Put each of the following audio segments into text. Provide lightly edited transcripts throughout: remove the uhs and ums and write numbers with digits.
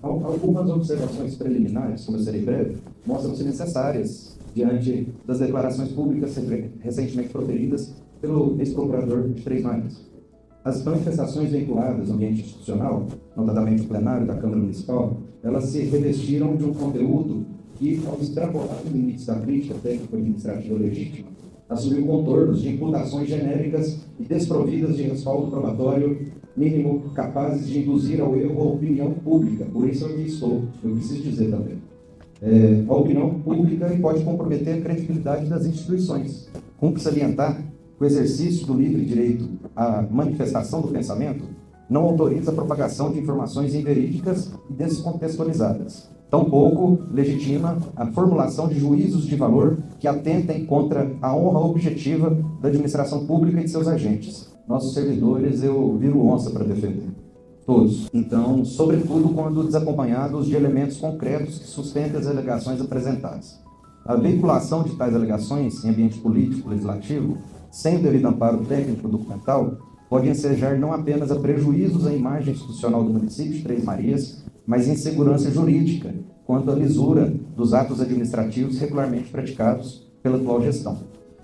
Algumas observações preliminares, como eu serei breve, mostram-se necessárias diante das declarações públicas recentemente proferidas pelo ex-procurador de Três Marias. As manifestações vinculadas ao ambiente institucional, notadamente o plenário da Câmara Municipal, elas se revestiram de um conteúdo que, ao extrapolar os limites da crítica técnico-administrativa legítima, assumiu contornos de imputações genéricas e desprovidas de respaldo probatório mínimo capazes de induzir ao erro a opinião pública. Por isso eu aqui estou, eu preciso dizer também. A opinião pública pode comprometer a credibilidade das instituições. Cumpre salientar que o exercício do livre direito à manifestação do pensamento não autoriza a propagação de informações inverídicas e descontextualizadas. Tampouco legitima a formulação de juízos de valor que atentem contra a honra objetiva da administração pública e de seus agentes. Nossos servidores eu viro onça para defender. Todos. Então, sobretudo quando desacompanhados de elementos concretos que sustentem as alegações apresentadas. A veiculação de tais alegações em ambiente político, legislativo, sem o devido amparo técnico documental, pode ensejar não apenas a prejuízos à imagem institucional do município de Três Marias, mas insegurança jurídica quanto à lisura dos atos administrativos regularmente praticados pela atual gestão.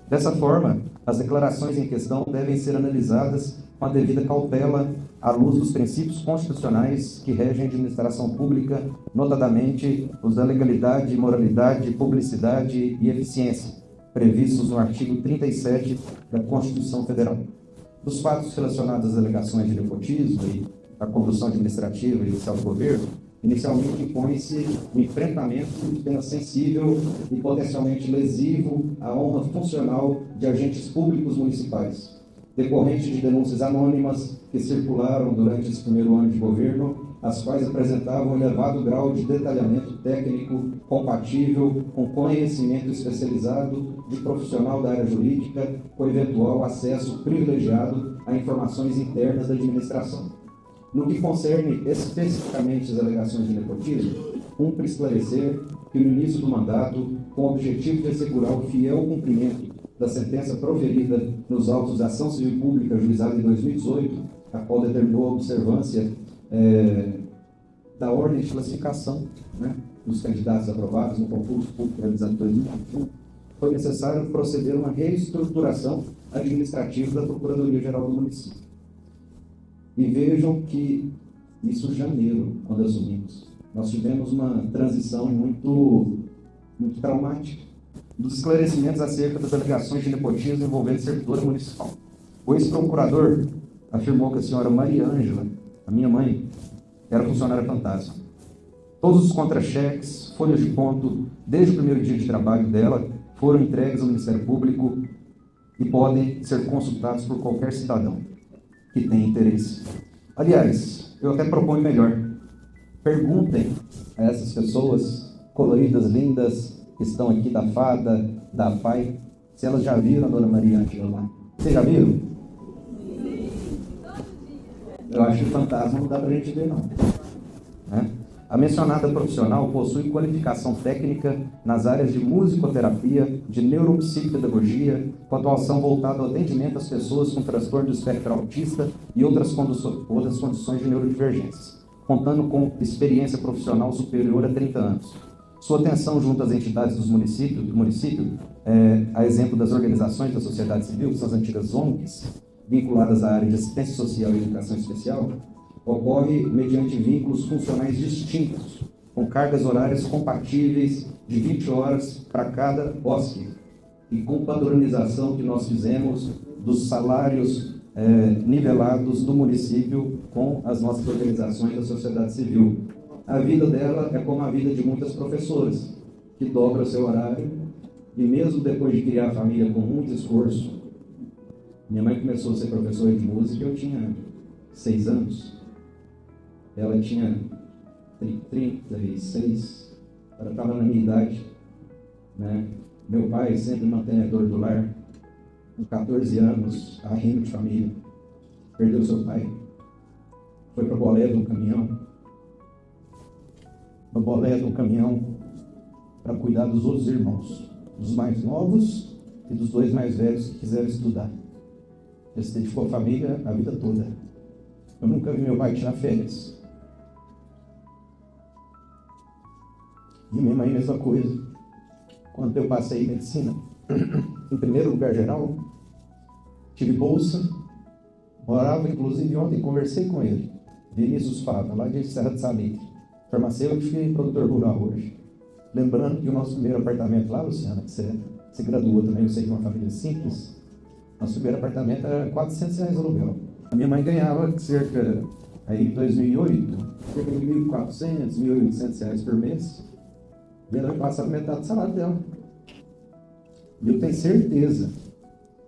Dessa forma, as declarações em questão devem ser analisadas com a devida cautela à luz dos princípios constitucionais que regem a administração pública, notadamente os da legalidade, moralidade, publicidade e eficiência, previstos no artigo 37 da Constituição Federal. Dos fatos relacionados às alegações de nepotismo e à condução administrativa e inicial do governo, inicialmente impõe-se o enfrentamento de pena sensível e potencialmente lesivo à honra funcional de agentes públicos municipais, decorrente de denúncias anônimas que circularam durante esse primeiro ano de governo, as quais apresentavam elevado grau de detalhamento técnico compatível com conhecimento especializado de profissional da área jurídica, com eventual acesso privilegiado a informações internas da administração. No que concerne especificamente as alegações de nepotismo, cumpre esclarecer que no início do mandato, com o objetivo de assegurar o fiel cumprimento da sentença proferida nos autos da ação civil pública juizada em 2018, a qual determinou a observância da ordem de classificação, né, dos candidatos aprovados no concurso público realizado em 2021, foi necessário proceder a uma reestruturação administrativa da Procuradoria-Geral do município. E vejam que isso em janeiro, quando assumimos, nós tivemos uma transição muito traumática dos esclarecimentos acerca das alegações de nepotismo envolvendo servidora municipal. O ex-procurador afirmou que a senhora Maria Ângela, a minha mãe, era funcionária fantasma. Todos os contra-cheques, folhas de ponto, desde o primeiro dia de trabalho dela, foram entregues ao Ministério Público e podem ser consultados por qualquer cidadão que tenha interesse. Aliás, eu até proponho melhor. Perguntem a essas pessoas coloridas, lindas, que estão aqui da FADA, da APAI, se elas já viram a dona Maria Ângela lá. Vocês já viram? Eu acho que fantasma não dá para a gente ver, não. Né? A mencionada profissional possui qualificação técnica nas áreas de musicoterapia, de neuropsicopedagogia, com atuação voltada ao atendimento às pessoas com transtorno do espectro autista e outras condições de neurodivergências, contando com experiência profissional superior a 30 anos. Sua atenção junto às entidades do município, a exemplo das organizações da sociedade civil, que são as antigas ONGs, vinculadas à área de assistência social e educação especial, ocorre mediante vínculos funcionais distintos, com cargas horárias compatíveis de 20 horas para cada hóspede, e com padronização que nós fizemos dos salários nivelados do município com as nossas organizações da sociedade civil. A vida dela é como a vida de muitas professoras, que dobra o seu horário, e mesmo depois de criar a família com muito esforço, minha mãe começou a ser professora de música, eu tinha 6 anos. Ela tinha 36, ela estava na minha idade, né? Meu pai, sempre mantenedor do lar, com 14 anos, arrimo de família, perdeu seu pai, foi para a boleia de um caminhão, para cuidar dos outros irmãos, dos mais novos e dos 2 mais velhos que quiseram estudar. Ele se dedicou à família a vida toda. Eu nunca vi meu pai tirar férias. E minha mãe, mesma coisa. Quando eu passei em medicina, em primeiro lugar geral, tive bolsa, morava, inclusive, ontem conversei com ele, Vinícius Fava, lá de Serra de Salitre, farmacêutico e produtor rural hoje. Lembrando que o nosso primeiro apartamento lá, Luciana, que você graduou também, você de uma família simples, nosso primeiro apartamento era R$ 400 o aluguel. A minha mãe ganhava cerca, aí em 2008, cerca de R$ 1.400, R$ 1.800 por mês, e ela me passava metade do salário dela. E eu tenho certeza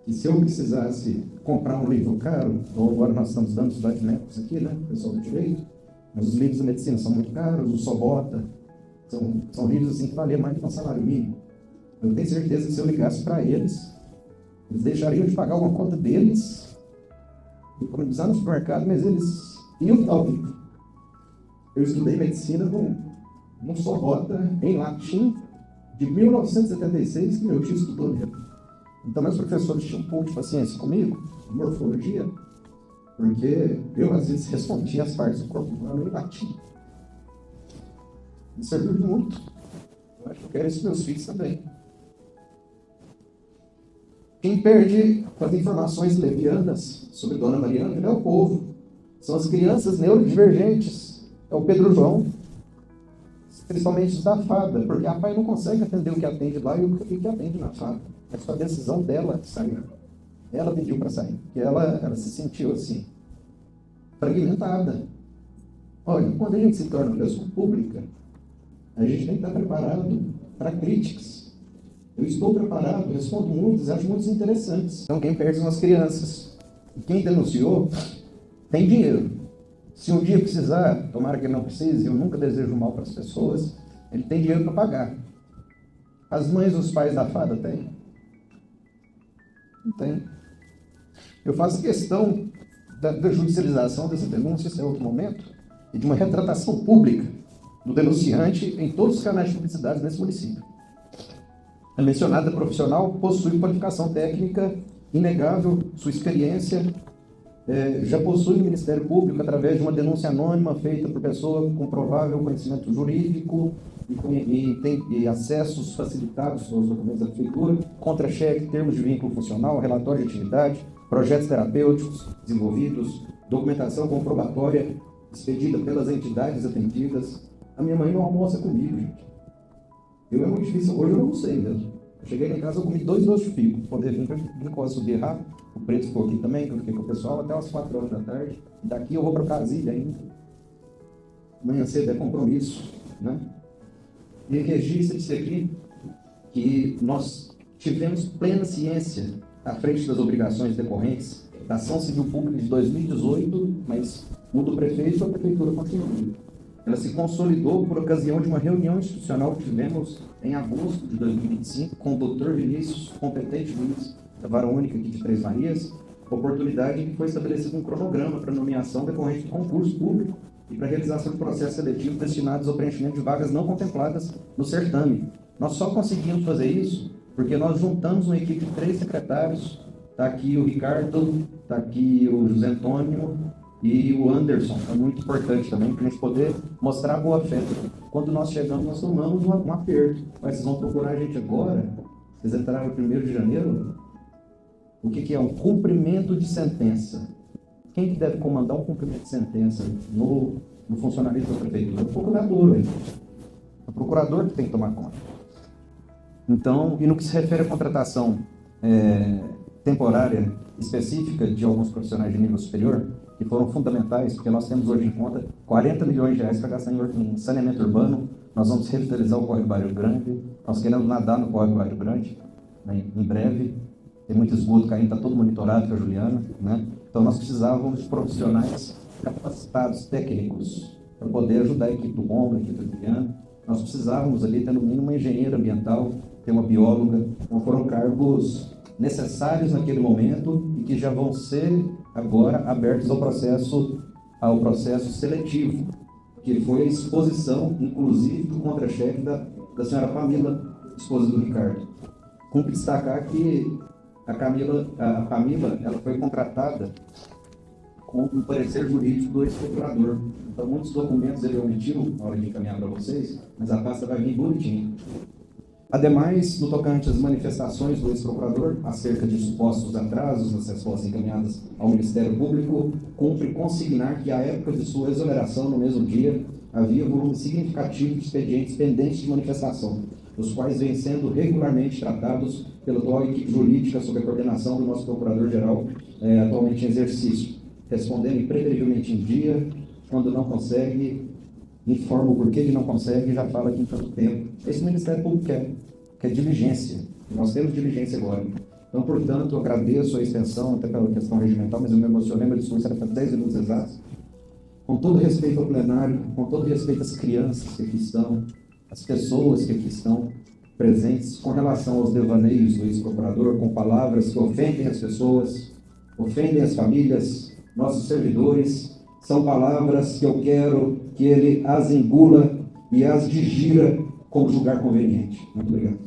que se eu precisasse comprar um livro caro, ou agora nós estamos dando estudar de médicos aqui, né, pessoal do direito, mas os livros da medicina são muito caros, o Sobota, são livros assim que valiam mais do que um salário mínimo. Eu tenho certeza que se eu ligasse para eles deixariam de pagar uma conta deles, economizar no supermercado, mas eles iam dar o livro. Eu estudei medicina num Sobota em latim de 1976, que meu tio estudou mesmo. Então, meus professores tinham um pouco de paciência comigo, morfologia, porque eu, às vezes, respondia as partes do corpo humano em latim. Me serviu muito. Eu acho que eu quero isso para meus filhos também. Quem perde as informações levianas sobre Dona Mariana é o povo. São as crianças neurodivergentes. É o Pedro João, principalmente os da fada, porque a pai não consegue atender o que atende lá e o que atende na fada. É só a decisão dela de sair. Ela pediu para sair, porque ela se sentiu assim, fragmentada. Olha, quando a gente se torna pessoa pública, a gente tem que estar preparado para críticas. Eu estou preparado, respondo muitas, acho muitos interessantes. Então, quem perde são as crianças. E quem denunciou tem dinheiro. Se um dia precisar, tomara que ele não precise, eu nunca desejo mal para as pessoas, ele tem dinheiro para pagar. As mães e os pais da fada têm? Não tem. Eu faço questão da judicialização dessa denúncia, esse é outro momento, e de uma retratação pública do denunciante em todos os canais de publicidade nesse município. A mencionada profissional possui qualificação técnica inegável, sua experiência já possui no Ministério Público através de uma denúncia anônima feita por pessoa com provável conhecimento jurídico e tem acessos facilitados aos documentos da Prefeitura, contra-cheque, termos de vínculo funcional, relatório de atividade, projetos terapêuticos desenvolvidos, documentação comprobatória expedida pelas entidades atendidas. A minha mãe não almoça comigo, gente. É muito difícil, hoje eu não sei mesmo. Eu cheguei em casa, eu comi 2 doces de figo, poder vir com a subir rápido. O preto ficou aqui também, que eu fiquei com o pessoal até umas 4 horas da tarde. Daqui eu vou para Brasília ainda. Amanhã cedo é compromisso, né? E registre-se aqui que nós tivemos plena ciência à frente das obrigações decorrentes da ação civil pública de 2018, mas muda o prefeito, a prefeitura continua. Ela se consolidou por ocasião de uma reunião institucional que tivemos em agosto de 2025 com o Dr. Vinícius, competente juiz da Vara Única aqui de Três Marias, oportunidade em que foi estabelecido um cronograma para nomeação decorrente do concurso público e para realização de processos seletivos destinados ao preenchimento de vagas não contempladas no certame. Nós só conseguimos fazer isso porque nós juntamos uma equipe de 3 secretários, está aqui o Ricardo, está aqui o José Antônio e o Anderson, é muito importante também para a gente poder mostrar a boa-fé. Quando nós chegamos, nós tomamos um aperto. Mas vocês vão procurar a gente agora, vocês entraram no 1º de janeiro, o que é um cumprimento de sentença? Quem que deve comandar um cumprimento de sentença no funcionalismo da prefeitura? O procurador, hein? É o procurador que tem que tomar conta. Então, e no que se refere à contratação temporária específica de alguns profissionais de nível superior, que foram fundamentais, porque nós temos hoje em conta R$40 milhões para gastar em saneamento urbano, nós vamos revitalizar o Córrego Barrio Grande, nós queremos nadar no Córrego Barrio Grande, né, em breve, tem muito esgoto caindo, está todo monitorado com a Juliana, né? Então nós precisávamos de profissionais capacitados, técnicos, para poder ajudar a equipe do Romulo, a equipe da Juliana. Nós precisávamos ali ter no mínimo uma engenheira ambiental, ter uma bióloga, então foram cargos necessários naquele momento e que já vão ser agora abertos ao processo seletivo, que foi a exposição, inclusive, do contra-chefe da senhora Pamila, esposa do Ricardo. Cumpre destacar que a Pamila ela foi contratada com o parecer jurídico do ex-procurador. Então, muitos documentos ele omitiu na hora de encaminhar para vocês, mas a pasta vai vir bonitinho. Ademais, no tocante às manifestações do ex-procurador acerca de supostos atrasos nas respostas encaminhadas ao Ministério Público, cumpre consignar que, à época de sua exoneração, no mesmo dia, havia volume significativo de expedientes pendentes de manifestação, os quais vêm sendo regularmente tratados pela atual equipe jurídica sob a coordenação do nosso Procurador-Geral, atualmente em exercício, respondendo impreterivelmente em dia. Quando não consegue, informa o porquê que não consegue e já fala que em tanto tempo. Esse Ministério Público quer diligência. Nós temos diligência agora. Então, portanto, eu agradeço a extensão, até pela questão regimental, mas eu me emocionei, meu discurso era para 10 minutos exatos. Com todo respeito ao plenário, com todo respeito às crianças que aqui estão, às pessoas que aqui estão presentes, com relação aos devaneios do ex-procurador, com palavras que ofendem as pessoas, ofendem as famílias, nossos servidores, são palavras que eu quero que ele as engula e as digira como julgar conveniente. Muito obrigado.